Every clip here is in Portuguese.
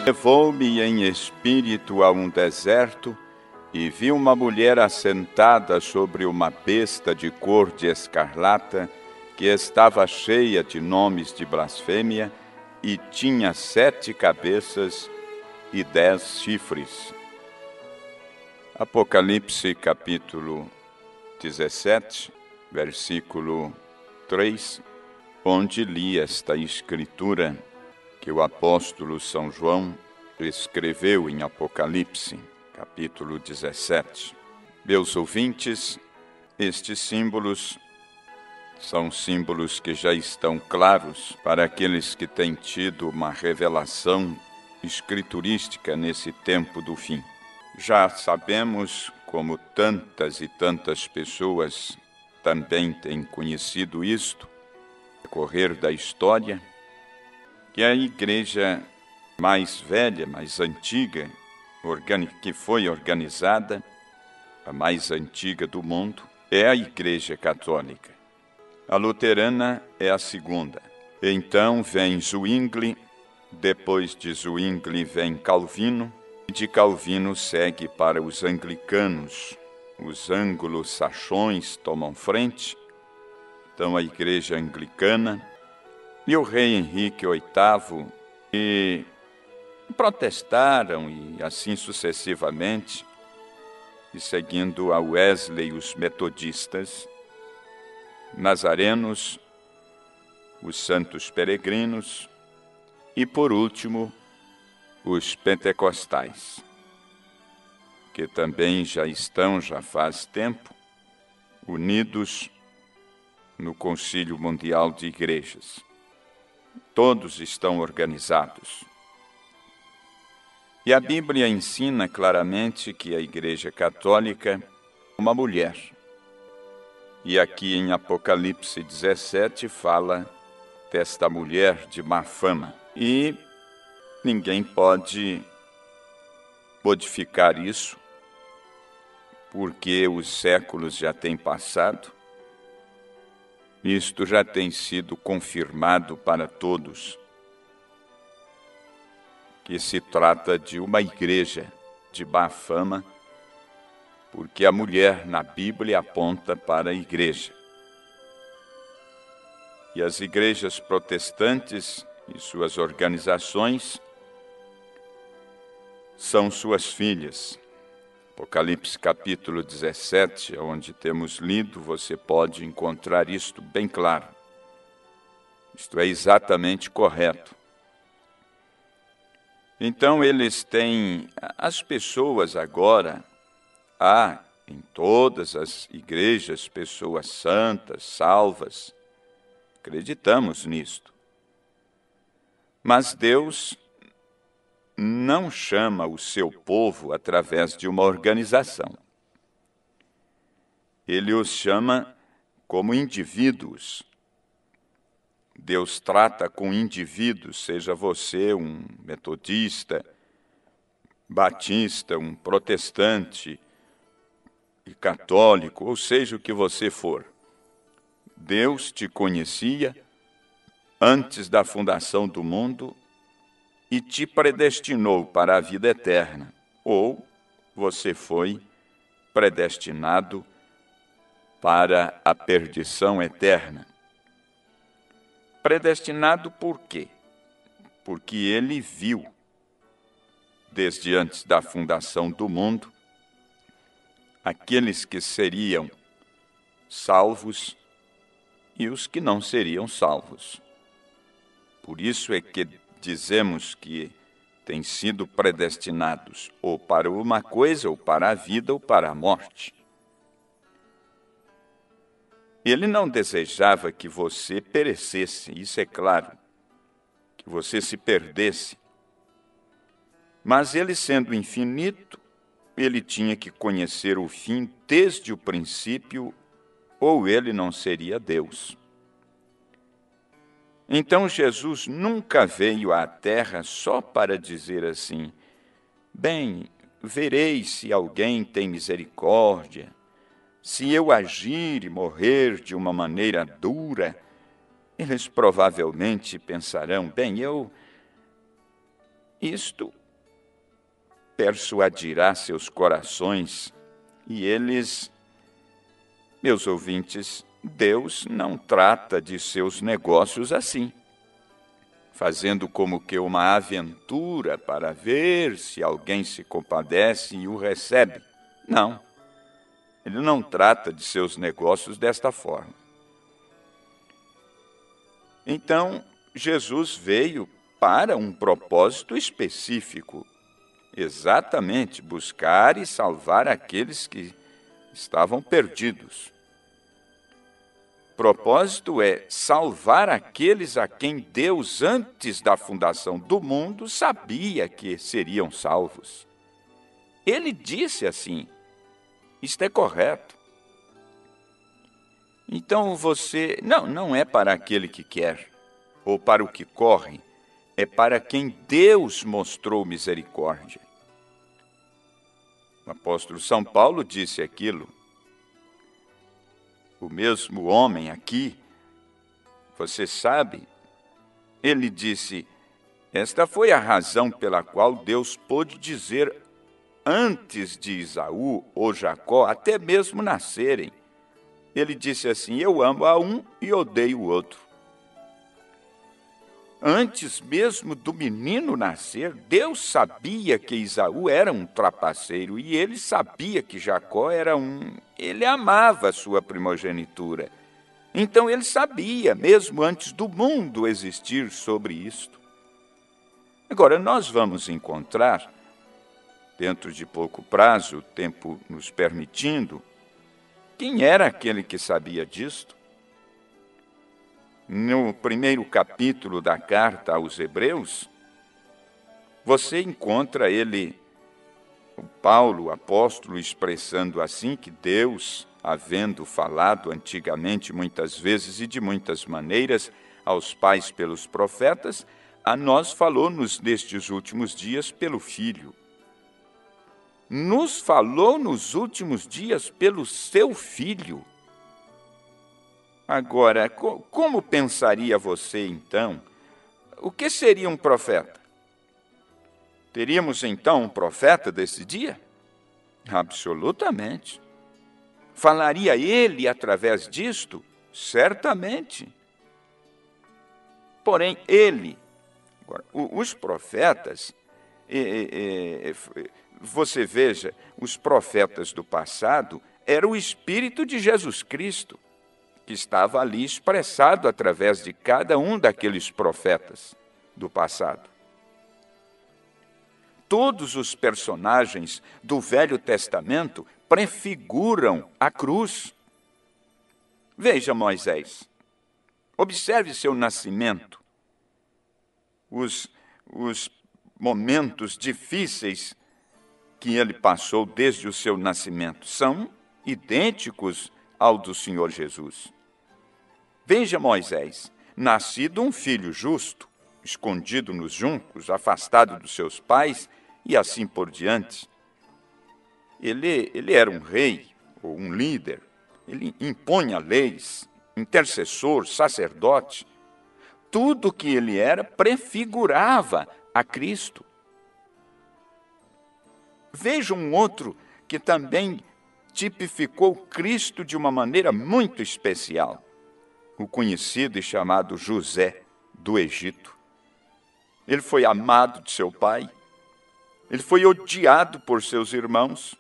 Levou-me em espírito a um deserto e vi uma mulher assentada sobre uma besta de cor de escarlata, que estava cheia de nomes de blasfêmia e tinha 7 cabeças e 10 chifres. Apocalipse capítulo 17, versículo 3, onde li esta escritura que o apóstolo São João escreveu em Apocalipse, capítulo 17. Meus ouvintes, estes símbolos são símbolos que já estão claros para aqueles que têm tido uma revelação escriturística nesse tempo do fim. Já sabemos, como tantas e tantas pessoas também têm conhecido isto, no decorrer da história, que a igreja mais velha, mais antiga, que foi organizada, a mais antiga do mundo, é a Igreja Católica. A luterana é a segunda. Então vem Zwingli, depois de Zwingli vem Calvino, e de Calvino segue para os anglicanos. Os anglo-saxões tomam frente, então a Igreja Anglicana, e o rei Henrique VIII, e protestaram, e assim sucessivamente, e seguindo a Wesley, os metodistas, nazarenos, os santos peregrinos e, por último, os pentecostais, que também já faz tempo, unidos no Concílio Mundial de Igrejas. Todos estão organizados. E a Bíblia ensina claramente que a Igreja Católica é uma mulher. E aqui em Apocalipse 17 fala desta mulher de má fama. E ninguém pode modificar isso, porque os séculos já têm passado. Isto já tem sido confirmado para todos, que se trata de uma igreja de má fama, porque a mulher na Bíblia aponta para a igreja. E as igrejas protestantes e suas organizações são suas filhas. Apocalipse capítulo 17, onde temos lido, você pode encontrar isto bem claro. Isto é exatamente correto. Então eles têm, as pessoas agora, há em todas as igrejas pessoas santas, salvas, acreditamos nisto. Mas Deus não chama o seu povo através de uma organização. Ele os chama como indivíduos. Deus trata com indivíduos, seja você um metodista, batista, um protestante, e católico, ou seja o que você for. Deus te conhecia antes da fundação do mundo e te predestinou para a vida eterna, ou você foi predestinado para a perdição eterna. Predestinado por quê? Porque ele viu, desde antes da fundação do mundo, aqueles que seriam salvos e os que não seriam salvos. Por isso é que dizemos que têm sido predestinados ou para uma coisa, ou para a vida, ou para a morte. Ele não desejava que você perecesse, isso é claro, que você se perdesse. Mas ele, sendo infinito, ele tinha que conhecer o fim desde o princípio, ou ele não seria Deus. Então Jesus nunca veio à terra só para dizer assim: bem, vereis se alguém tem misericórdia, se eu agir e morrer de uma maneira dura, eles provavelmente pensarão, bem, eu Isto persuadirá seus corações e eles, meus ouvintes, Deus não trata de seus negócios assim, fazendo como que uma aventura para ver se alguém se compadece e o recebe. Não, Ele não trata de seus negócios desta forma. Então, Jesus veio para um propósito específico, exatamente buscar e salvar aqueles que estavam perdidos. O propósito é salvar aqueles a quem Deus, antes da fundação do mundo, sabia que seriam salvos. Ele disse assim, isto é correto. Então você, não é para aquele que quer, ou para o que corre, é para quem Deus mostrou misericórdia. O apóstolo São Paulo disse aquilo. O mesmo homem aqui, você sabe, ele disse, esta foi a razão pela qual Deus pôde dizer antes de Esaú ou Jacó, até mesmo nascerem. Ele disse assim, eu amo a um e odeio o outro. Antes mesmo do menino nascer, Deus sabia que Esaú era um trapaceiro e ele sabia que Jacó era ele amava a sua primogenitura. Então ele sabia, mesmo antes do mundo existir, sobre isto. Agora, nós vamos encontrar, dentro de pouco prazo, o tempo nos permitindo, quem era aquele que sabia disto? No primeiro capítulo da carta aos Hebreus, você encontra o Paulo, o apóstolo, expressando assim que Deus, havendo falado antigamente muitas vezes e de muitas maneiras aos pais pelos profetas, a nós falou-nos nestes últimos dias pelo Filho. Nos falou nos últimos dias pelo seu Filho. Agora, como pensaria você, então? O que seria um profeta? Teríamos, então, um profeta desse dia? Absolutamente. Falaria ele através disto? Certamente. Porém, agora, os profetas, você veja, os profetas do passado era o Espírito de Jesus Cristo, que estava ali expressado através de cada um daqueles profetas do passado. Todos os personagens do Velho Testamento prefiguram a cruz. Veja Moisés, observe seu nascimento, os momentos difíceis que ele passou desde o seu nascimento são idênticos ao do Senhor Jesus. Veja Moisés, nascido um filho justo, escondido nos juncos, afastado dos seus pais e assim por diante. Ele era um rei ou um líder, ele impunha leis, intercessor, sacerdote. Tudo que ele era prefigurava a Cristo. Veja um outro que também tipificou Cristo de uma maneira muito especial. O conhecido e chamado José do Egito. Ele foi amado de seu pai, ele foi odiado por seus irmãos,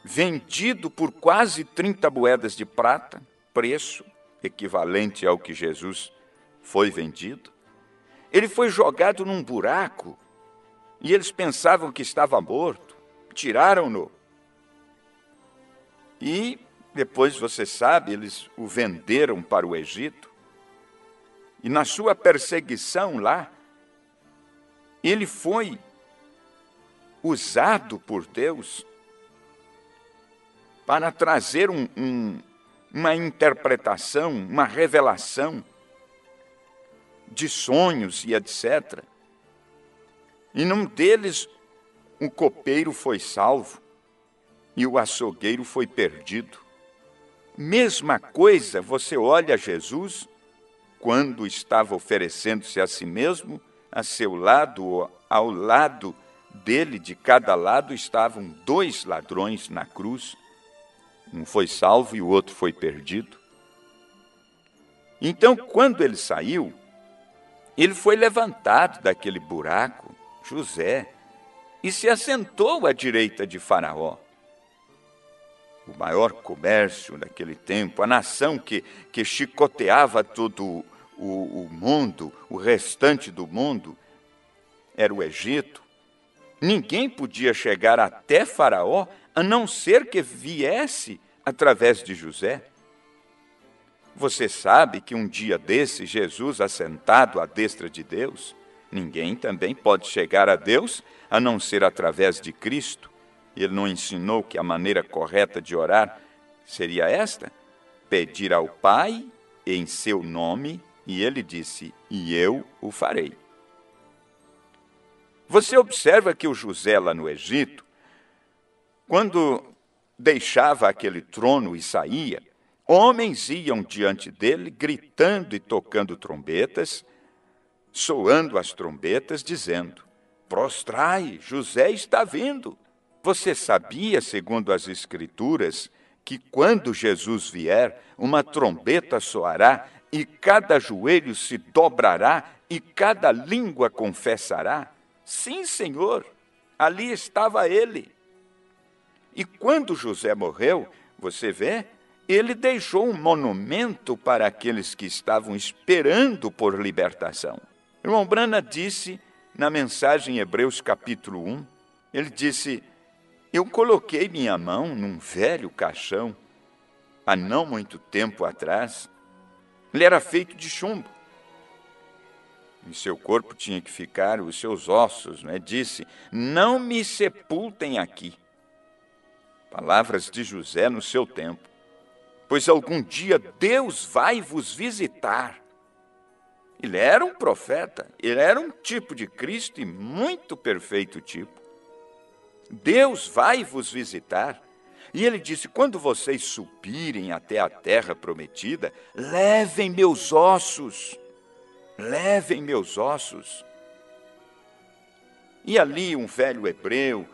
vendido por quase 30 moedas de prata, preço equivalente ao que Jesus foi vendido. Ele foi jogado num buraco e eles pensavam que estava morto, tiraram-no. E depois, você sabe, eles o venderam para o Egito. E na sua perseguição lá, ele foi usado por Deus para trazer uma interpretação, uma revelação de sonhos e etc. E num deles, um copeiro foi salvo e o açougueiro foi perdido. Mesma coisa, você olha Jesus, quando estava oferecendo-se a si mesmo a seu lado, ao lado dele, de cada lado, estavam 2 ladrões na cruz. Um foi salvo e o outro foi perdido. Então, quando ele saiu, ele foi levantado daquele buraco, José, e se assentou à direita de Faraó. O maior comércio daquele tempo, a nação que chicoteava todo o mundo, o restante do mundo, era o Egito. Ninguém podia chegar até Faraó a não ser que viesse através de José. Você sabe que um dia desse, Jesus assentado à destra de Deus, ninguém também pode chegar a Deus a não ser através de Cristo. Ele não ensinou que a maneira correta de orar seria esta? Pedir ao Pai em seu nome, e ele disse, e eu o farei. Você observa que o José lá no Egito, quando deixava aquele trono e saía, homens iam diante dele, gritando e tocando trombetas, soando as trombetas, dizendo, prostrai, José está vindo. Você sabia, segundo as Escrituras, que quando Jesus vier, uma trombeta soará, e cada joelho se dobrará, e cada língua confessará? Sim, Senhor, ali estava ele. E quando José morreu, você vê, ele deixou um monumento para aqueles que estavam esperando por libertação. Irmão Branham disse, na mensagem em Hebreus capítulo 1, ele disse, eu coloquei minha mão num velho caixão, há não muito tempo atrás. Ele era feito de chumbo. Em seu corpo tinha que ficar os seus ossos, né? Disse, não me sepultem aqui. Palavras de José no seu tempo. Pois algum dia Deus vai vos visitar. Ele era um profeta, ele era um tipo de Cristo e muito perfeito tipo. Deus vai vos visitar. E ele disse, quando vocês subirem até a terra prometida, levem meus ossos. Levem meus ossos. E ali um velho hebreu,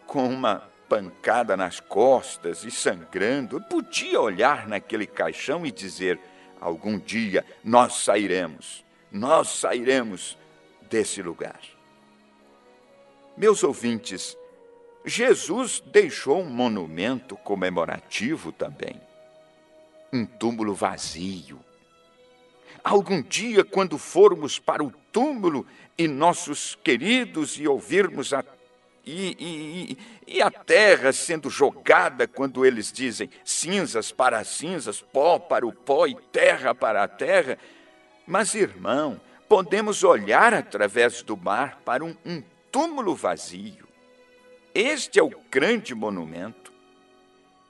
com uma pancada nas costas e sangrando, podia olhar naquele caixão e dizer, algum dia nós sairemos desse lugar. Meus ouvintes, Jesus deixou um monumento comemorativo também, um túmulo vazio. Algum dia, quando formos para o túmulo e nossos queridos e ouvirmos a terra sendo jogada, quando eles dizem cinzas para cinzas, pó para o pó e terra para a terra, mas, irmão, podemos olhar através do mar para um túmulo vazio. Este é o grande monumento.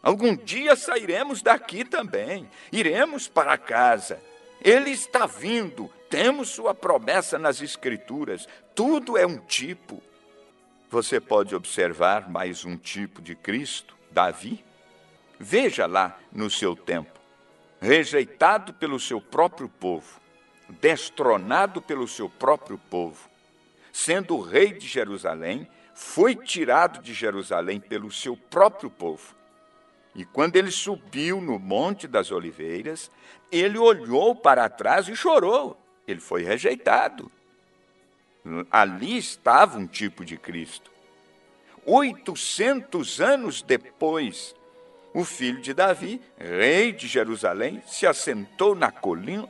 Algum dia sairemos daqui também, iremos para casa. Ele está vindo, temos sua promessa nas Escrituras, tudo é um tipo. Você pode observar mais um tipo de Cristo, Davi? Veja lá no seu tempo, rejeitado pelo seu próprio povo, destronado pelo seu próprio povo, sendo o rei de Jerusalém, foi tirado de Jerusalém pelo seu próprio povo. E quando ele subiu no Monte das Oliveiras, ele olhou para trás e chorou. Ele foi rejeitado. Ali estava um tipo de Cristo. 800 anos depois, o filho de Davi, rei de Jerusalém, se assentou na colina,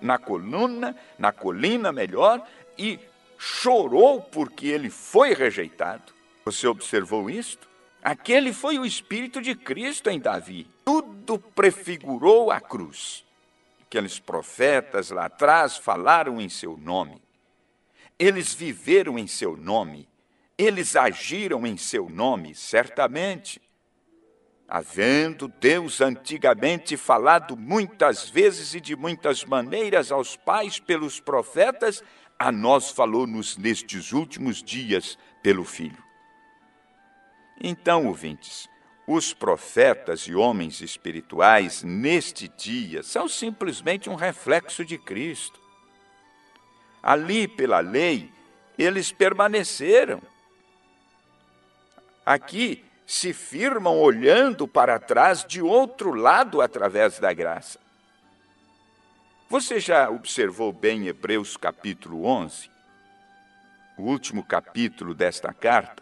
e chorou porque ele foi rejeitado. Você observou isto? Aquele foi o Espírito de Cristo em Davi. Tudo prefigurou a cruz. Aqueles profetas lá atrás falaram em seu nome. Eles viveram em seu nome. Eles agiram em seu nome, certamente. Havendo Deus antigamente falado muitas vezes e de muitas maneiras aos pais pelos profetas, a nós falou-nos nestes últimos dias pelo Filho. Então, ouvintes, os profetas e homens espirituais neste dia são simplesmente um reflexo de Cristo. Ali, pela lei, eles permaneceram. Aqui se firmam olhando para trás de outro lado através da graça. Você já observou bem Hebreus capítulo 11? O último capítulo desta carta?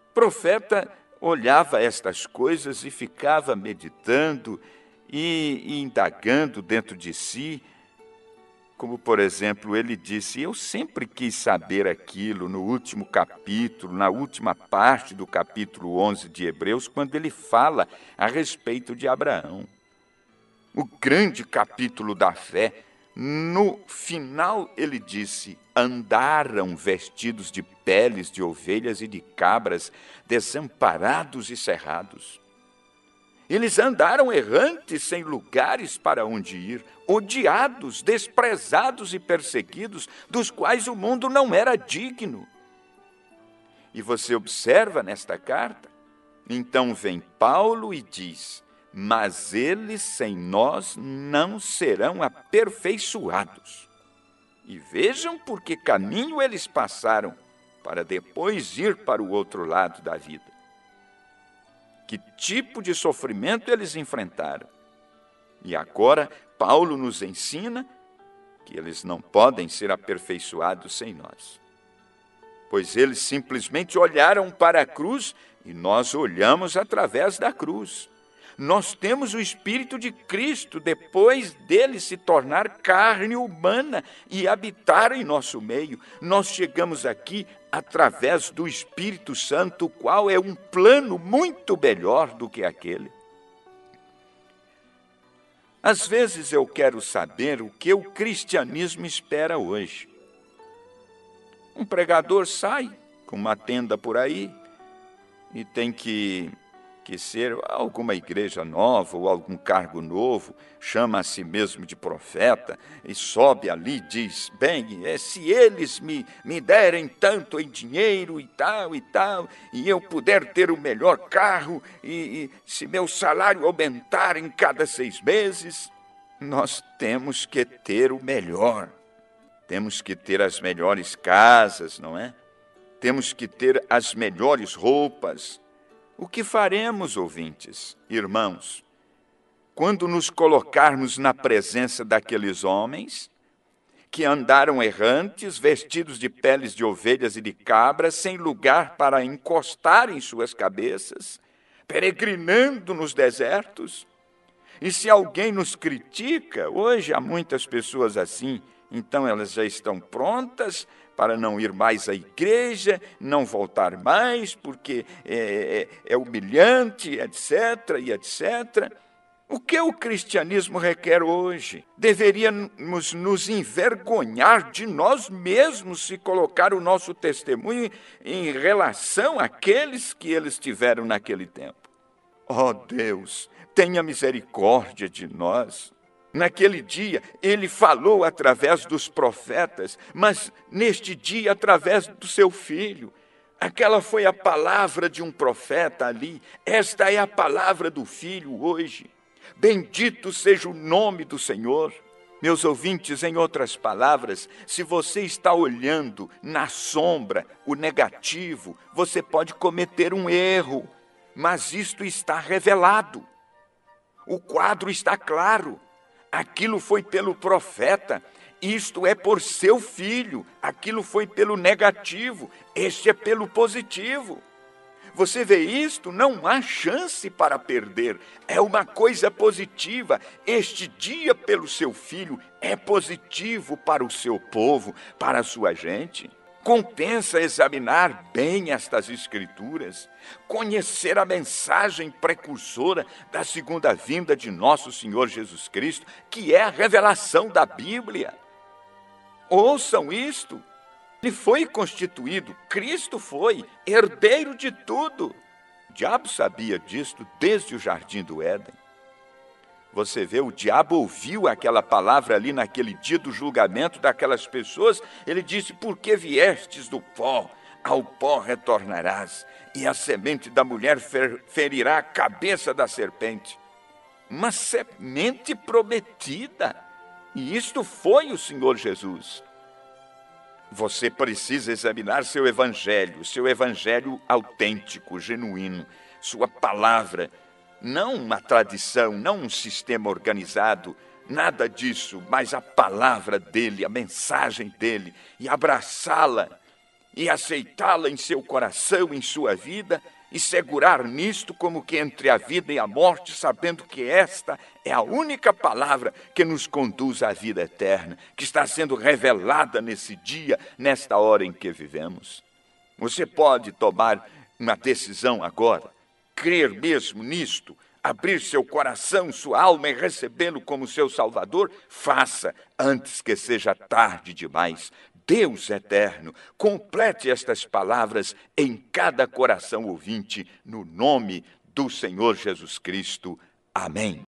O profeta olhava estas coisas e ficava meditando e indagando dentro de si, como, por exemplo, ele disse: eu sempre quis saber aquilo no último capítulo, na última parte do capítulo 11 de Hebreus, quando ele fala a respeito de Abraão. O grande capítulo da fé, no final ele disse: andaram vestidos de peles de ovelhas e de cabras, desamparados e cerrados. Eles andaram errantes, sem lugares para onde ir, odiados, desprezados e perseguidos, dos quais o mundo não era digno. E você observa nesta carta? Então vem Paulo e diz: mas eles sem nós não serão aperfeiçoados. E vejam por que caminho eles passaram, para depois ir para o outro lado da vida. Que tipo de sofrimento eles enfrentaram. E agora Paulo nos ensina que eles não podem ser aperfeiçoados sem nós. Pois eles simplesmente olharam para a cruz e nós olhamos através da cruz. Nós temos o Espírito de Cristo depois dele se tornar carne humana e habitar em nosso meio. Nós chegamos aqui através do Espírito Santo, o qual é um plano muito melhor do que aquele. Às vezes eu quero saber o que o cristianismo espera hoje. Um pregador sai com uma tenda por aí e tem que ser alguma igreja nova ou algum cargo novo, chama a si mesmo de profeta e sobe ali e diz: bem, se eles me derem tanto em dinheiro e tal, e eu puder ter o melhor carro, e se meu salário aumentar em cada 6 meses, nós temos que ter o melhor. Temos que ter as melhores casas, não é? Temos que ter as melhores roupas. O que faremos, ouvintes, irmãos, quando nos colocarmos na presença daqueles homens que andaram errantes, vestidos de peles de ovelhas e de cabras, sem lugar para encostar em suas cabeças, peregrinando nos desertos? E se alguém nos critica, hoje há muitas pessoas assim, então elas já estão prontas para não ir mais à igreja, não voltar mais, porque é humilhante, etc., e etc. O que o cristianismo requer hoje? Deveríamos nos envergonhar de nós mesmos se colocar o nosso testemunho em relação àqueles que eles tiveram naquele tempo. Ó Deus, tenha misericórdia de nós. Naquele dia, ele falou através dos profetas, mas neste dia, através do seu Filho. Aquela foi a palavra de um profeta ali, esta é a palavra do Filho hoje. Bendito seja o nome do Senhor. Meus ouvintes, em outras palavras, se você está olhando na sombra o negativo, você pode cometer um erro, mas isto está revelado. O quadro está claro. Aquilo foi pelo profeta, isto é por seu filho. Aquilo foi pelo negativo, este é pelo positivo. Você vê isto? Não há chance para perder. É uma coisa positiva. Este dia pelo seu filho é positivo para o seu povo, para a sua gente. Compensa examinar bem estas escrituras, conhecer a mensagem precursora da segunda vinda de nosso Senhor Jesus Cristo, que é a revelação da Bíblia. Ouçam isto. Ele foi constituído, Cristo foi herdeiro de tudo. O diabo sabia disto desde o jardim do Éden. Você vê, o diabo ouviu aquela palavra ali naquele dia do julgamento daquelas pessoas. Ele disse: por que viestes do pó, ao pó retornarás, e a semente da mulher ferirá a cabeça da serpente. Uma semente prometida, e isto foi o Senhor Jesus. Você precisa examinar seu evangelho autêntico, genuíno, sua palavra, não uma tradição, não um sistema organizado, nada disso, mas a palavra dele, a mensagem dele, e abraçá-la e aceitá-la em seu coração, em sua vida, e segurar nisto como que entre a vida e a morte, sabendo que esta é a única palavra que nos conduz à vida eterna, que está sendo revelada nesse dia, nesta hora em que vivemos. Você pode tomar uma decisão agora, crer mesmo nisto, abrir seu coração, sua alma e recebê-lo como seu Salvador? Faça antes que seja tarde demais. Deus eterno, complete estas palavras em cada coração ouvinte, no nome do Senhor Jesus Cristo. Amém.